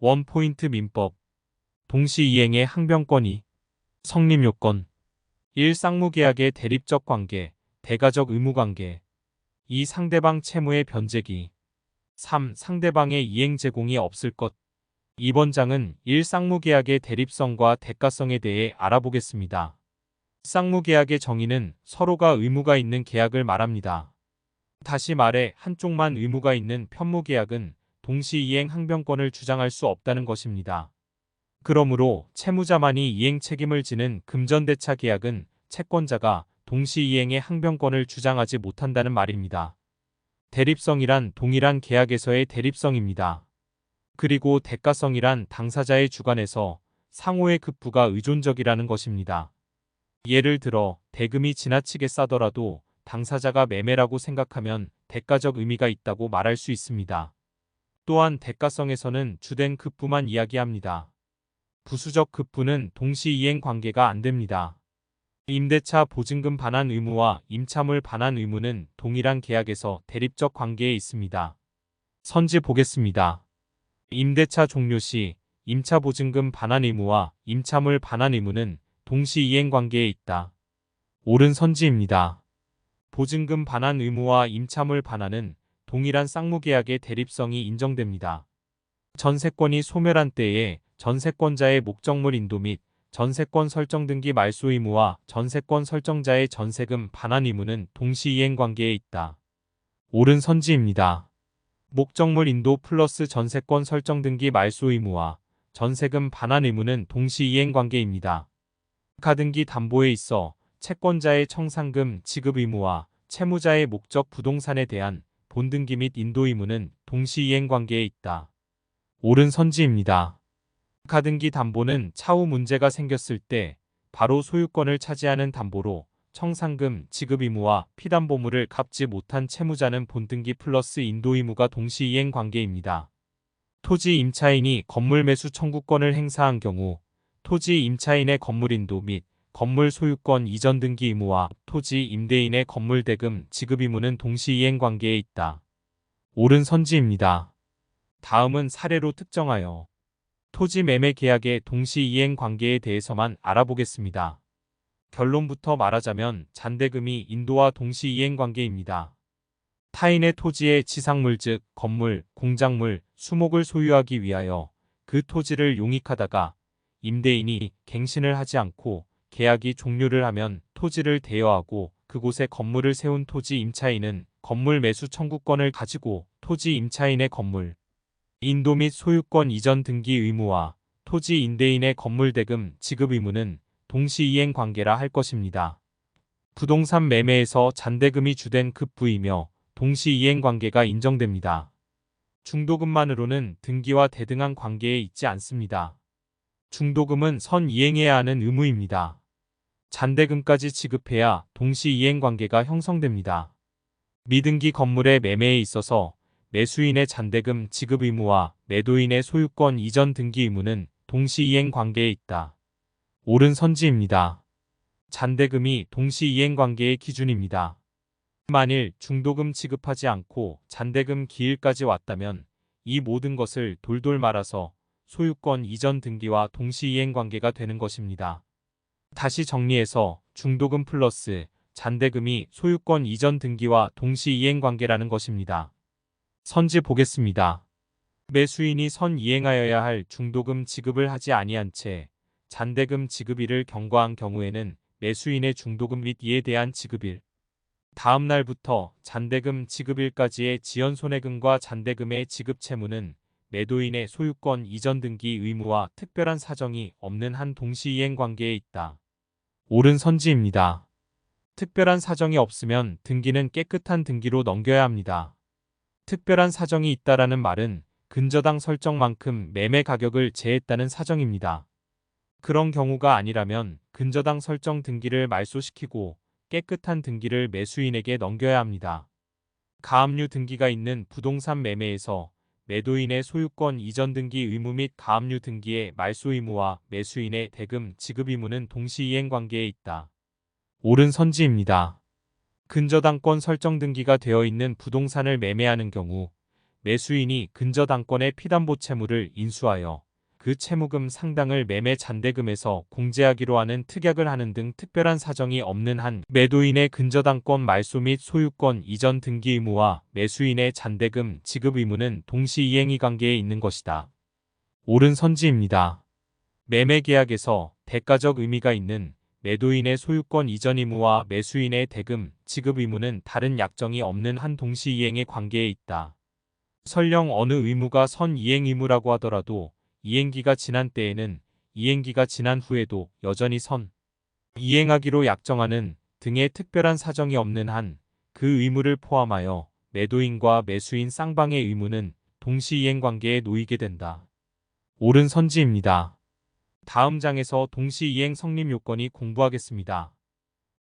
원포인트 민법. 동시이행의 항변권이. 성립요건. 1. 쌍무계약의 대립적 관계, 대가적 의무관계. 2. 상대방 채무의 변제기. 3. 상대방의 이행 제공이 없을 것. 이번 장은 1. 쌍무계약의 대립성과 대가성에 대해 알아보겠습니다. 쌍무계약의 정의는 서로가 의무가 있는 계약을 말합니다. 다시 말해 한쪽만 의무가 있는 편무계약은 동시이행 항변권을 주장할 수 없다는 것입니다. 그러므로 채무자만이 이행 책임을 지는 금전대차 계약은 채권자가 동시이행의 항변권을 주장하지 못한다는 말입니다. 대립성이란 동일한 계약에서의 대립성입니다. 그리고 대가성이란 당사자의 주관에서 상호의 급부가 의존적이라는 것입니다. 예를 들어 대금이 지나치게 싸더라도 당사자가 매매라고 생각하면 대가적 의미가 있다고 말할 수 있습니다. 또한 대가성에서는 주된 급부만 이야기합니다. 부수적 급부는 동시이행 관계가 안 됩니다. 임대차 보증금 반환 의무와 임차물 반환 의무는 동일한 계약에서 대립적 관계에 있습니다. 선지 보겠습니다. 임대차 종료 시 임차 보증금 반환 의무와 임차물 반환 의무는 동시이행 관계에 있다. 옳은 선지입니다. 보증금 반환 의무와 임차물 반환은 동일한 쌍무계약의 대립성이 인정됩니다. 전세권이 소멸한 때에 전세권자의 목적물 인도 및 전세권 설정 등기 말소 의무와 전세권 설정자의 전세금 반환 의무는 동시이행 관계에 있다. 옳은 선지입니다. 목적물 인도 플러스 전세권 설정 등기 말소 의무와 전세금 반환 의무는 동시이행 관계입니다. 가등기 담보에 있어 채권자의 청산금 지급 의무와 채무자의 목적 부동산에 대한 본등기 및 인도 의무는 동시이행 관계에 있다. 옳은 선지입니다. 가등기 담보는 차후 문제가 생겼을 때 바로 소유권을 차지하는 담보로 청산금 지급 의무와 피담보물을 갚지 못한 채무자는 본등기 플러스 인도 의무가 동시이행 관계입니다. 토지 임차인이 건물 매수 청구권을 행사한 경우 토지 임차인의 건물 인도 및 건물 소유권 이전 등기 의무와 토지 임대인의 건물 대금 지급 의무는 동시이행 관계에 있다. 옳은 선지입니다. 다음은 사례로 특정하여 토지 매매 계약의 동시이행 관계에 대해서만 알아보겠습니다. 결론부터 말하자면 잔대금이 인도와 동시이행 관계입니다. 타인의 토지의 지상물 즉 건물, 공작물, 수목을 소유하기 위하여 그 토지를 용익하다가 임대인이 갱신을 하지 않고 계약이 종료를 하면 토지를 대여하고 그곳에 건물을 세운 토지 임차인은 건물 매수 청구권을 가지고 토지 임차인의 건물 인도 및 소유권 이전 등기 의무와 토지 임대인의 건물 대금 지급 의무는 동시이행 관계라 할 것입니다. 부동산 매매에서 잔대금이 주된 급부이며 동시이행 관계가 인정됩니다. 중도금만으로는 등기와 대등한 관계에 있지 않습니다. 중도금은 선 이행해야 하는 의무입니다. 잔대금까지 지급해야 동시이행 관계가 형성됩니다. 미등기 건물의 매매에 있어서 매수인의 잔대금 지급 의무와 매도인의 소유권 이전 등기 의무는 동시이행 관계에 있다. 옳은 선지입니다. 잔대금이 동시이행 관계의 기준입니다. 만일 중도금 지급하지 않고 잔대금 기일까지 왔다면 이 모든 것을 돌돌 말아서 소유권 이전 등기와 동시이행 관계가 되는 것입니다. 다시 정리해서 중도금 플러스 잔대금이 소유권 이전 등기와 동시이행 관계라는 것입니다. 선지 보겠습니다. 매수인이 선 이행하여야 할 중도금 지급을 하지 아니한 채 잔대금 지급일을 경과한 경우에는 매수인의 중도금 및 이에 대한 지급일 다음 날부터 잔대금 지급일까지의 지연손해금과 잔대금의 지급 채무는 매도인의 소유권 이전 등기 의무와 특별한 사정이 없는 한 동시이행 관계에 있다. 옳은 선지입니다. 특별한 사정이 없으면 등기는 깨끗한 등기로 넘겨야 합니다. 특별한 사정이 있다라는 말은 근저당 설정만큼 매매 가격을 제했다는 사정입니다. 그런 경우가 아니라면 근저당 설정 등기를 말소시키고 깨끗한 등기를 매수인에게 넘겨야 합니다. 가압류 등기가 있는 부동산 매매에서 매도인의 소유권 이전 등기 의무 및 가압류 등기의 말소 의무와 매수인의 대금 지급 의무는 동시이행 관계에 있다. 옳은 선지입니다. 근저당권 설정 등기가 되어 있는 부동산을 매매하는 경우 매수인이 근저당권의 피담보 채무를 인수하여 그 채무금 상당을 매매 잔대금에서 공제하기로 하는 특약을 하는 등 특별한 사정이 없는 한 매도인의 근저당권 말소 및 소유권 이전 등기 의무와 매수인의 잔대금 지급 의무는 동시이행이 관계에 있는 것이다. 옳은 선지입니다. 매매 계약에서 대가적 의미가 있는 매도인의 소유권 이전 의무와 매수인의 대금 지급 의무는 다른 약정이 없는 한 동시이행의 관계에 있다. 설령 어느 의무가 선이행 의무라고 하더라도 이행기가 지난 때에는 이행기가 지난 후에도 여전히 이행하기로 약정하는 등의 특별한 사정이 없는 한 그 의무를 포함하여 매도인과 매수인 쌍방의 의무는 동시이행 관계에 놓이게 된다. 옳은 선지입니다. 다음 장에서 동시이행 성립 요건이 공부하겠습니다.